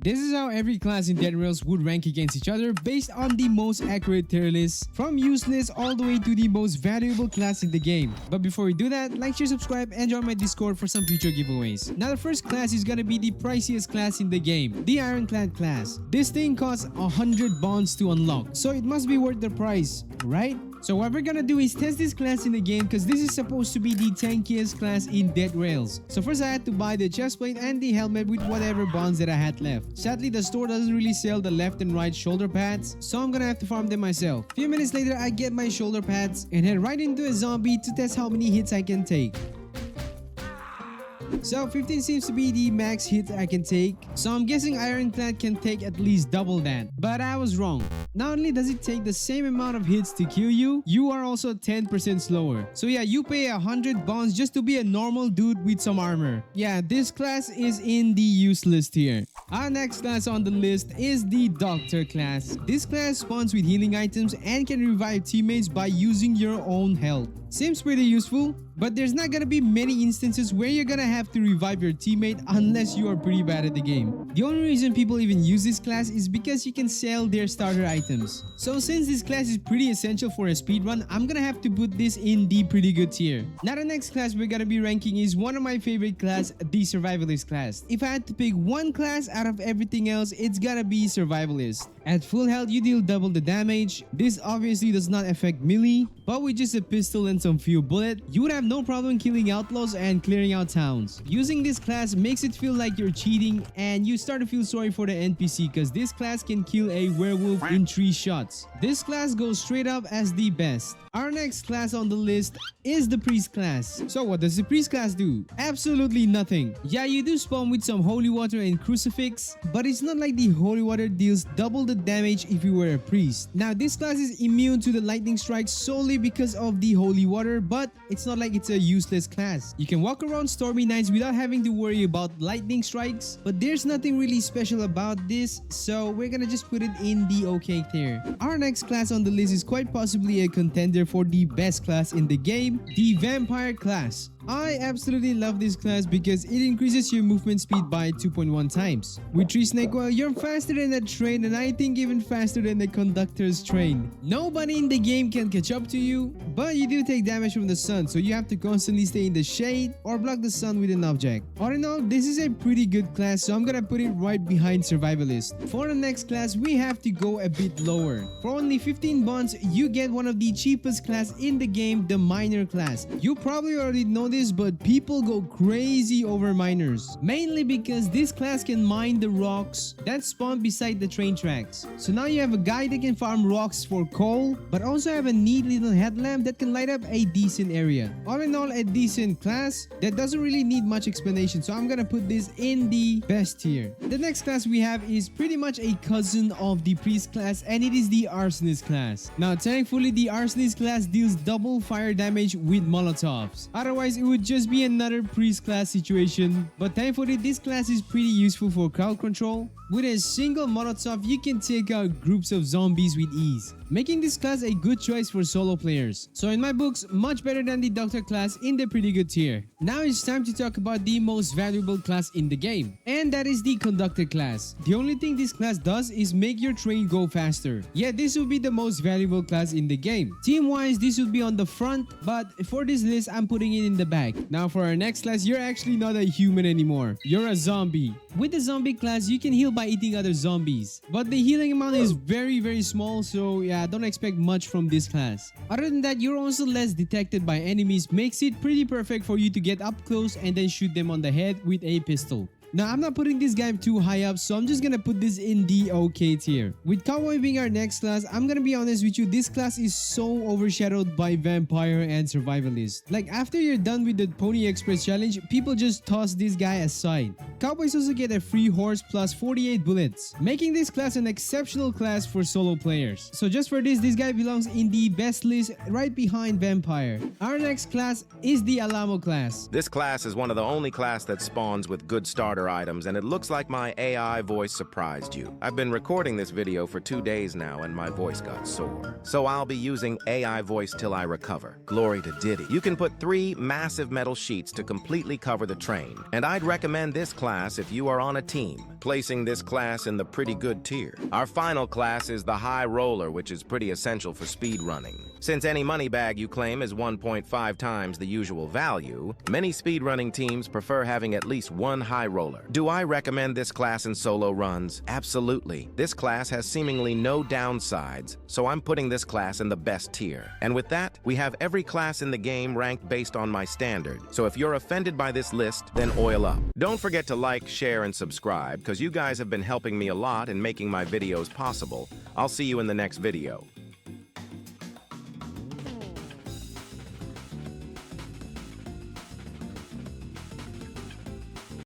This is how every class in Dead Rails would rank against each other based on the most accurate tier list, from useless all the way to the most valuable class in the game. But before we do that, like, share, subscribe, and join my Discord for some future giveaways. Now the first class is gonna be the priciest class in the game, the Ironclad class. This thing costs 100 bonds to unlock, so it must be worth the price, right? So what we're gonna do is test this class in the game because this is supposed to be the tankiest class in Dead Rails. So first I had to buy the chestplate and the helmet with whatever bonds that I had left. Sadly, the store doesn't really sell the left and right shoulder pads, so I'm gonna have to farm them myself. A few minutes later, I get my shoulder pads and head right into a zombie to test how many hits I can take. So 15 seems to be the max hit I can take, so I'm guessing Ironclad can take at least double that. But I was wrong. Not only does it take the same amount of hits to kill you, you are also 10% slower. So yeah, you pay 100 bonds just to be a normal dude with some armor. Yeah, this class is in the useless tier. Our next class on the list is the Doctor class. This class spawns with healing items and can revive teammates by using your own health. Seems pretty useful, but there's not gonna be many instances where you're gonna have to revive your teammate unless you are pretty bad at the game. The only reason people even use this class is because you can sell their starter items. So since this class is pretty essential for a speedrun, I'm gonna have to put this in the pretty good tier. Now the next class we're gonna be ranking is one of my favorite class, the Survivalist class. If I had to pick one class out of everything else, it's gotta be Survivalist. At full health, you deal double the damage. This obviously does not affect melee, but with just a pistol and some few bullets, you would have no problem killing outlaws and clearing out towns. Using this class makes it feel like you're cheating, and you start to feel sorry for the NPC because this class can kill a werewolf in 3 shots. This class goes straight up as the best. Our next class on the list is the Priest class. So what does the Priest class do? Absolutely nothing. Yeah, you do spawn with some holy water and crucifix, but it's not like the holy water deals double the damage if you were a priest. Now this class is immune to the lightning strikes solely because of the holy water, but it's not like it's a useless class. You can walk around stormy nights without having to worry about lightning strikes, but there's nothing really special about this, so we're gonna just put it in the okay tier. Our next class on the list is quite possibly a contender for the best class in the game, the Vampire class. I absolutely love this class because it increases your movement speed by 2.1 times. With Tree Snake Oil, you're faster than a train, and I think even faster than the Conductor's train. Nobody in the game can catch up to you, but you do take damage from the sun, so you have to constantly stay in the shade or block the sun with an object. All in all, this is a pretty good class, so I'm gonna put it right behind Survivalist. For the next class, we have to go a bit lower. For only 15 bonds, you get one of the cheapest class in the game, the Miner class. You probably already know this, but people go crazy over miners, mainly because this class can mine the rocks that spawn beside the train tracks. So now you have a guy that can farm rocks for coal, but also have a neat little headlamp that can light up a decent area. All in all, a decent class that doesn't really need much explanation, so I'm gonna put this in the best tier. The next class we have is pretty much a cousin of the Priest class, and it is the Arsonist class. Now thankfully, the Arsonist class deals double fire damage with molotovs. Otherwise, it would just be another Priest class situation, but thankfully this class is pretty useful for crowd control. With a single Molotov, you can take out groups of zombies with ease, making this class a good choice for solo players. So in my books, much better than the Doctor class in the pretty good tier. Now it's time to talk about the most valuable class in the game, and that is the Conductor class. The only thing this class does is make your train go faster. Yeah, this will be the most valuable class in the game. Team-wise, this would be on the front, but for this list, I'm putting it in the back. Now for our next class, you're actually not a human anymore. You're a zombie. With the zombie class, you can heal by eating other zombies, but the healing amount is very small, so yeah, don't expect much from this class. Other than that, you're also less detected by enemies, makes it pretty perfect for you to get up close and then shoot them on the head with a pistol. Now, I'm not putting this guy too high up, so I'm just gonna put this in the okay tier. With Cowboy being our next class, I'm gonna be honest with you, this class is so overshadowed by Vampire and Survivalist. Like, after you're done with the Pony Express challenge, people just toss this guy aside. Cowboys also get a free horse plus 48 bullets, making this class an exceptional class for solo players. So just for this guy belongs in the best list right behind Vampire. Our next class is the Alamo class. This class is one of the only class that spawns with good starter starter items, and it looks like my AI voice surprised you. I've been recording this video for 2 days now, and my voice got sore. So I'll be using AI voice till I recover. Glory to Diddy. You can put 3 massive metal sheets to completely cover the train, and I'd recommend this class if you are on a team, placing this class in the pretty good tier. Our final class is the High Roller, which is pretty essential for speed running. Since any money bag you claim is 1.5 times the usual value, many speedrunning teams prefer having at least one High Roller. Do I recommend this class in solo runs? Absolutely. This class has seemingly no downsides, so I'm putting this class in the best tier. And with that, we have every class in the game ranked based on my standard. So if you're offended by this list, then oil up. Don't forget to like, share, and subscribe, because you guys have been helping me a lot in making my videos possible. I'll see you in the next video.